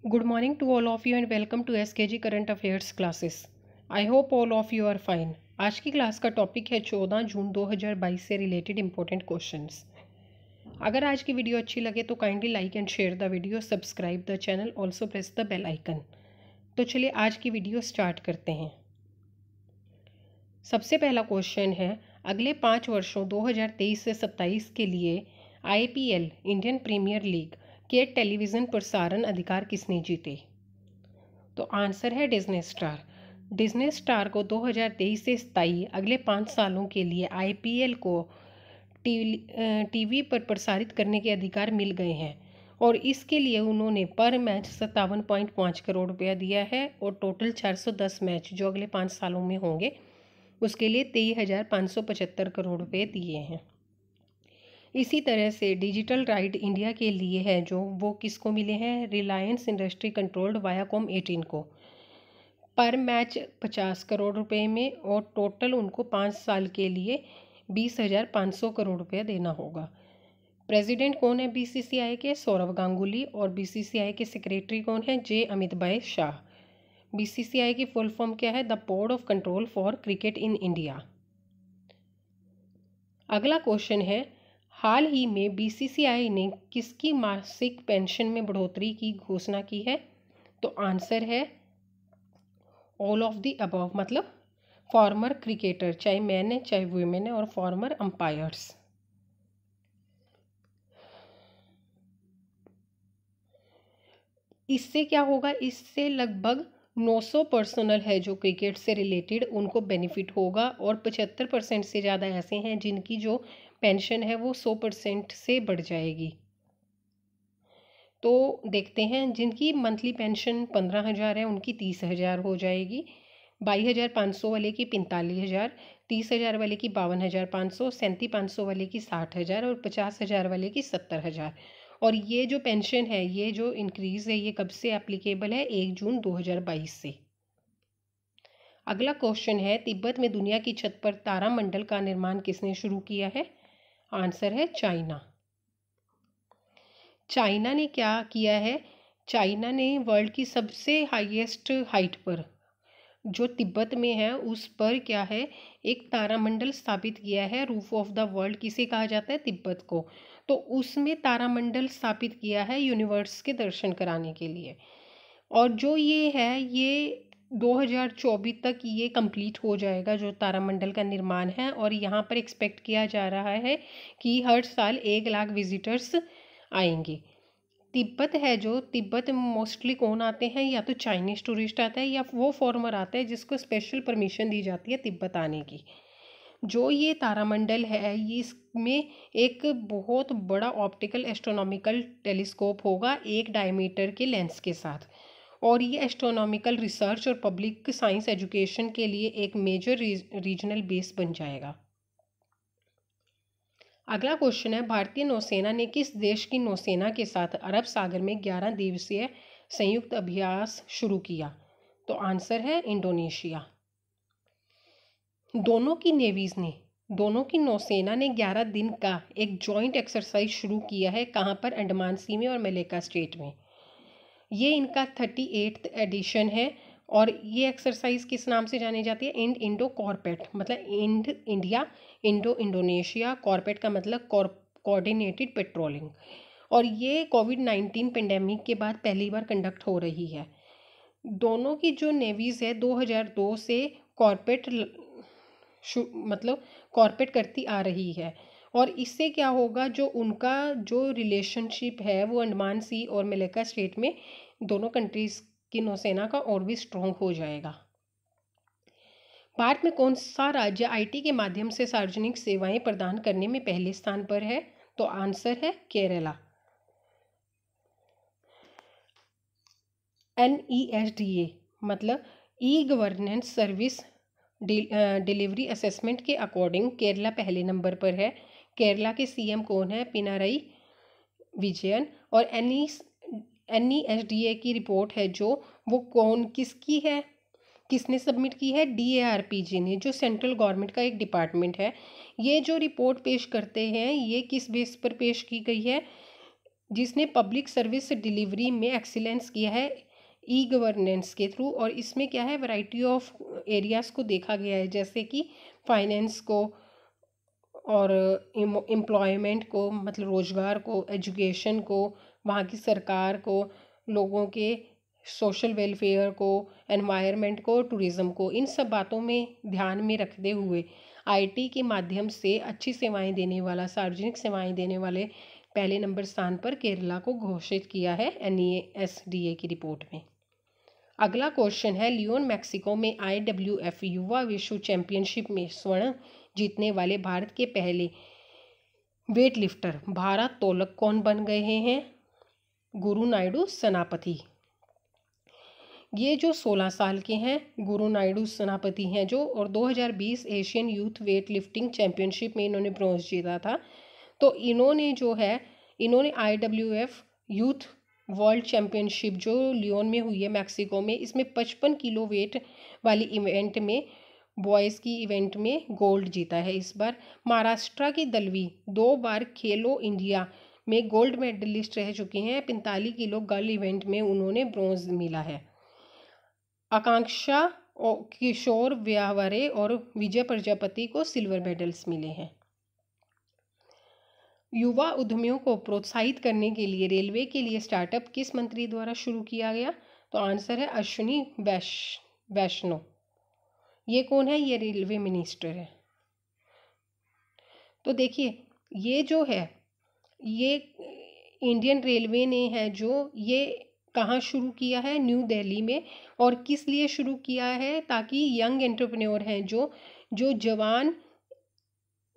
Good morning to all of you and welcome to SKG Current Affairs classes. I hope all of you are fine. आज की class का topic है 14 जून 2022 से related important questions. अगर आज की video अच्छी लगे तो kindly like and share the video, subscribe the channel, also press the bell icon. तो चलिए आज की वीडियो स्टार्ट करते हैं। सबसे पहला क्वेश्चन है, अगले 5 वर्षों 2023 से 27 के लिए IPL इंडियन प्रीमियर लीग के टेलीविज़न प्रसारण अधिकार किसने जीते? तो आंसर है डिज्नी स्टार। डिज्नी स्टार को 2023 से 27 अगले 5 सालों के लिए IPL को टीवी पर प्रसारित करने के अधिकार मिल गए हैं और इसके लिए उन्होंने पर मैच 57.5 करोड़ रुपया दिया है और टोटल 410 मैच जो अगले 5 सालों में होंगे उसके लिए 23,575 करोड़ रुपये दिए हैं। इसी तरह से डिजिटल राइट इंडिया के लिए है जो वो किसको मिले हैं? रिलायंस इंडस्ट्री कंट्रोल्ड वायाकॉम 18 को पर मैच 50 करोड़ रुपए में और टोटल उनको 5 साल के लिए 20,500 करोड़ रुपये देना होगा। प्रेसिडेंट कौन है BCCI के? सौरव गांगुली। और BCCI के सेक्रेटरी कौन है? J. अमित भाई शाह। BCCI की फुल फॉर्म क्या है? The board of control for cricket in India. अगला क्वेश्चन है, हाल ही में BCCI ने किसकी मासिक पेंशन में बढ़ोतरी की घोषणा की है? तो आंसर है ऑल ऑफ द अबव, मतलब फॉर्मर क्रिकेटर, चाहे मैन है चाहे वुमेन है, और फॉर्मर अंपायर्स। इससे क्या होगा? इससे लगभग 900 पर्सनल है जो क्रिकेट से रिलेटेड उनको बेनिफिट होगा और 75% से ज़्यादा ऐसे हैं जिनकी जो पेंशन है वो 100% से बढ़ जाएगी। तो देखते हैं, जिनकी मंथली पेंशन 15,000 है उनकी 30,000 हो जाएगी, 22,500 वाले की 45,000, 30,000 वाले की 52,500, 37,500 वाले की 60,000 और 50,000 वाले की 70,000। और ये जो पेंशन है, ये जो इंक्रीज़ है, ये कब से एप्लीकेबल है? 1 जून 2022 से। अगला क्वेश्चन है, तिब्बत में दुनिया की छत पर तारामंडल का निर्माण किसने शुरू किया है? आंसर है चाइना। चाइना ने क्या किया है? चाइना ने वर्ल्ड की सबसे हाईएस्ट हाइट पर जो तिब्बत में है उस पर क्या है, एक तारामंडल स्थापित किया है। रूफ ऑफ द वर्ल्ड किसे कहा जाता है? तिब्बत को। तो उसमें तारामंडल स्थापित किया है यूनिवर्स के दर्शन कराने के लिए। और जो ये है, ये 2024 तक ये कंप्लीट हो जाएगा जो तारामंडल का निर्माण है। और यहाँ पर एक्सपेक्ट किया जा रहा है कि हर साल 1 लाख विजिटर्स आएंगे। तिब्बत है जो, तिब्बत मोस्टली कौन आते हैं? या तो चाइनीज़ टूरिस्ट आता है या वो फॉरेनर आता है जिसको स्पेशल परमिशन दी जाती है तिब्बत आने की। जो ये तारामंडल है, ये इसमें एक बहुत बड़ा ऑप्टिकल एस्ट्रोनॉमिकल टेलीस्कोप होगा 1 डायमीटर के लेंस के साथ। और ये एस्ट्रोनॉमिकल रिसर्च और पब्लिक साइंस एजुकेशन के लिए एक मेजर रीजनल बेस बन जाएगा। अगला क्वेश्चन है, भारतीय नौसेना ने किस देश की नौसेना के साथ अरब सागर में 11 दिवसीय संयुक्त अभ्यास शुरू किया? तो आंसर है इंडोनेशिया। दोनों की नौसेना ने 11 दिन का एक जॉइंट एक्सरसाइज शुरू किया है। कहाँ पर? अंडमान सी में और मलेक्का स्टेट में। ये इनका 38th एडिशन है और ये एक्सरसाइज किस नाम से जानी जाती है? इंडो कॉर्पेट, मतलब इंडिया, इंडोनेशिया, कॉर्पेट का मतलब कोऑर्डिनेटेड पेट्रोलिंग। और ये कोविड-19 पेंडेमिक के बाद पहली बार कंडक्ट हो रही है। दोनों की जो नेवीज़ है 2002 से कॉर्पेट करती आ रही है। और इससे क्या होगा, जो उनका जो रिलेशनशिप है वो अंडमान सी और मलाक्का स्टेट में दोनों कंट्रीज़ की नौसेना का और भी स्ट्रॉन्ग हो जाएगा। भारत में कौन सा राज्य IT के माध्यम से सार्वजनिक सेवाएं प्रदान करने में पहले स्थान पर है? तो आंसर है केरला। NESDA मतलब e governance service delivery assessment के अकॉर्डिंग केरला पहले नंबर पर है। केरला के CM कौन है? पिनाराई विजयन। और NESDA की रिपोर्ट है जो वो किसकी है, किसने सबमिट की है? DARPG ने, जो सेंट्रल गवर्नमेंट का एक डिपार्टमेंट है। ये जो रिपोर्ट पेश करते हैं ये किस बेस पर पेश की गई है? जिसने पब्लिक सर्विस डिलीवरी में एक्सीलेंस किया है ई गवर्नेंस के थ्रू। और इसमें क्या है, वैरायटी ऑफ एरियाज़ को देखा गया है, जैसे कि फाइनेंस को और एम्प्लॉयमेंट को, मतलब रोज़गार को, एजुकेशन को, वहाँ की सरकार को, लोगों के सोशल वेलफेयर को, एनवायरनमेंट को, टूरिज़्म को, इन सब बातों में ध्यान में रखते हुए आईटी के माध्यम से अच्छी सेवाएं देने वाला, सार्वजनिक सेवाएं देने वाले पहले नंबर स्थान पर केरला को घोषित किया है NESDA की रिपोर्ट में। अगला क्वेश्चन है, लियोन मैक्सिको में IWF युवा विश्व चैंपियनशिप में स्वर्ण जीतने वाले भारत के पहले वेट लिफ्टर भारोत्तोलक कौन बन गए हैं? गुरु नायडू सेनापति। ये जो 16 साल के हैं गुरु नायडू सेनापति हैं जो, और 2020 Asian youth weight lifting championship में इन्होंने ब्रॉन्ज जीता था। तो इन्होंने IWF यूथ वर्ल्ड चैम्पियनशिप जो लियोन में हुई है मैक्सिको में, इसमें 55 किलो वेट वाली इवेंट में, बॉयज़ की इवेंट में गोल्ड जीता है इस बार। महाराष्ट्र की दलवी 2 बार खेलो इंडिया में गोल्ड मेडलिस्ट रह चुकी हैं। 45 किलो गर्ल इवेंट में उन्होंने ब्रॉन्ज मिला है। आकांक्षा किशोर व्यावरे और विजय प्रजापति को सिल्वर मेडल्स मिले हैं। युवा उद्यमियों को प्रोत्साहित करने के लिए रेलवे के लिए स्टार्टअप किस मंत्री द्वारा शुरू किया गया? तो आंसर है अश्विनी वैष्णव। ये कौन है? ये रेलवे मिनिस्टर है। तो देखिए, ये जो है, ये इंडियन रेलवे ने है जो, ये कहाँ शुरू किया है? न्यू दिल्ली में। और किस लिए शुरू किया है? ताकि यंग एंटरप्रेन्योर हैं जो जवान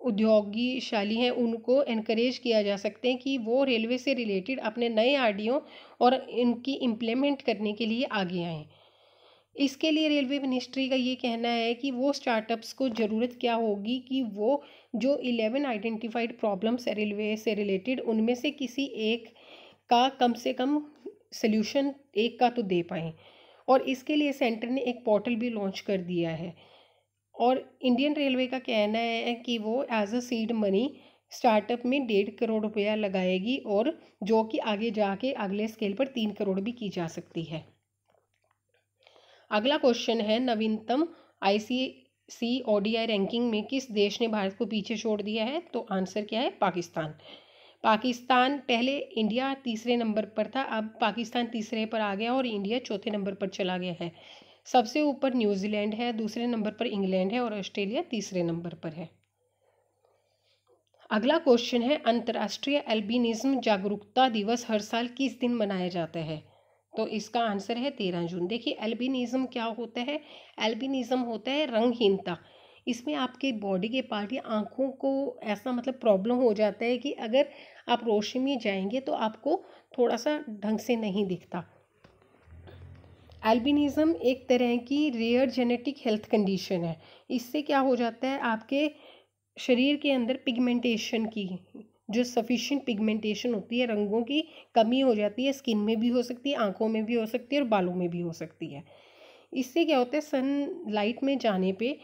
उद्योगशाली हैं, उनको एनकरेज किया जा सकते हैं कि वो रेलवे से रिलेटेड अपने नए आइडियों और इनकी इम्प्लीमेंट करने के लिए आगे आएँ। इसके लिए रेलवे मिनिस्ट्री का ये कहना है कि वो स्टार्टअप्स को ज़रूरत क्या होगी कि वो जो 11 आइडेंटिफाइड प्रॉब्लम्स है रेलवे से रिलेटेड, उनमें से किसी एक का कम से कम सल्यूशन एक का तो दे पाएँ। और इसके लिए सेंटर ने एक पोर्टल भी लॉन्च कर दिया है। और इंडियन रेलवे का कहना है कि वो as a seed money startup में 1.5 करोड़ रुपया लगाएगी, और जो कि आगे जाके अगले स्केल पर 3 करोड़ भी की जा सकती है। अगला क्वेश्चन है, नवीनतम ICC ODI रैंकिंग में किस देश ने भारत को पीछे छोड़ दिया है? तो आंसर क्या है? पाकिस्तान। पहले इंडिया तीसरे नंबर पर था, अब पाकिस्तान तीसरे पर आ गया और इंडिया चौथे नंबर पर चला गया है। सबसे ऊपर न्यूजीलैंड है, दूसरे नंबर पर इंग्लैंड है और ऑस्ट्रेलिया तीसरे नंबर पर है। अगला क्वेश्चन है, अंतर्राष्ट्रीय एल्बिनिज्म जागरूकता दिवस हर साल किस दिन मनाया जाता है? तो इसका आंसर है 13 जून। देखिए, एल्बिनिज्म क्या होता है? एल्बिनिज्म होता है रंगहीनता। इसमें आपके बॉडी के पार्ट या आँखों को ऐसा मतलब प्रॉब्लम हो जाता है कि अगर आप रोशनी में जाएंगे तो आपको थोड़ा सा ढंग से नहीं दिखता। एल्बिनिज्म एक तरह की रेयर जेनेटिक हेल्थ कंडीशन है। इससे क्या हो जाता है, आपके शरीर के अंदर पिगमेंटेशन की जो सफिशिएंट पिगमेंटेशन होती है, रंगों की कमी हो जाती है। स्किन में भी हो सकती है, आंखों में भी हो सकती है और बालों में भी हो सकती है। इससे क्या होता है, सनलाइट में जाने पे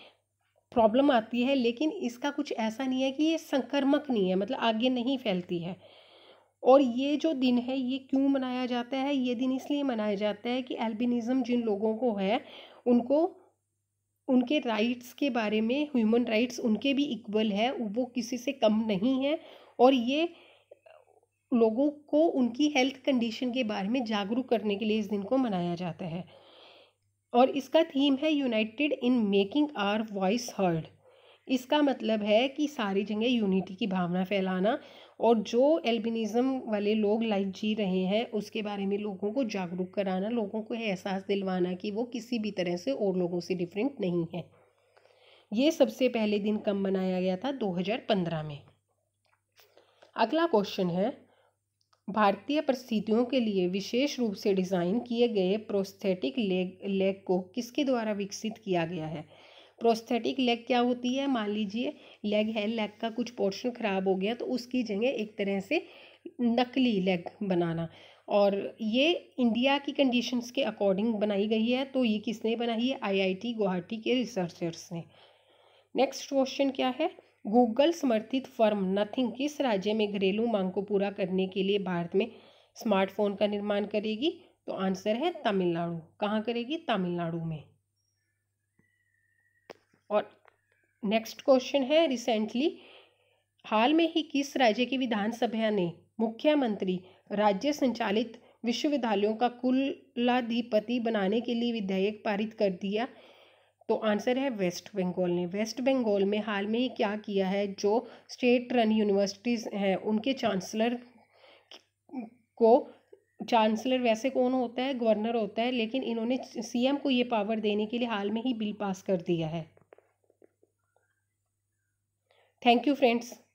प्रॉब्लम आती है, लेकिन इसका कुछ ऐसा नहीं है कि ये संक्रामक नहीं है, मतलब आगे नहीं फैलती है। और ये जो दिन है ये क्यों मनाया जाता है? ये दिन इसलिए मनाया जाता है कि एल्बिनिज्म जिन लोगों को है उनको उनके राइट्स के बारे में, ह्यूमन राइट्स उनके भी इक्वल है, वो किसी से कम नहीं है। और ये लोगों को उनकी हेल्थ कंडीशन के बारे में जागरूक करने के लिए इस दिन को मनाया जाता है। और इसका थीम है united in making our voice heard. इसका मतलब है कि सारी जगह यूनिटी की भावना फैलाना और जो एल्बिनिज्म वाले लोग लाइफ जी रहे हैं उसके बारे में लोगों को जागरूक कराना, लोगों को एहसास दिलवाना कि वो किसी भी तरह से और लोगों से डिफरेंट नहीं है। ये सबसे पहले दिन कब मनाया गया था? 2015 में। अगला क्वेश्चन है, भारतीय परिस्थितियों के लिए विशेष रूप से डिज़ाइन किए गए प्रोस्थेटिक लेग को किसके द्वारा विकसित किया गया है? प्रोस्थेटिक लेग क्या होती है? मान लीजिए लेग है, लेग का कुछ पोर्शन ख़राब हो गया तो उसकी जगह एक तरह से नकली लेग बनाना, और ये इंडिया की कंडीशंस के अकॉर्डिंग बनाई गई है। तो ये किसने बनाई है? IIT गुवाहाटी के रिसर्चर्स ने। नेक्स्ट क्वेश्चन क्या है, गूगल समर्थित फर्म नथिंग किस राज्य में घरेलू मांग को पूरा करने के लिए भारत में स्मार्टफोन का निर्माण करेगी? तो आंसर है तमिलनाडु। कहाँ करेगी? तमिलनाडु में। और नेक्स्ट क्वेश्चन है, रिसेंटली हाल में ही किस राज्य की विधानसभा ने मुख्यमंत्री राज्य संचालित विश्वविद्यालयों का कुलाधिपति बनाने के लिए विधेयक पारित कर दिया? तो आंसर है वेस्ट बंगाल ने। वेस्ट बंगाल में हाल में ही क्या किया है, जो स्टेट रन यूनिवर्सिटीज़ हैं उनके चांसलर को, चांसलर वैसे कौन होता है? गवर्नर होता है, लेकिन इन्होंने सीएम को ये पावर देने के लिए हाल में ही बिल पास कर दिया है। Thank you friends.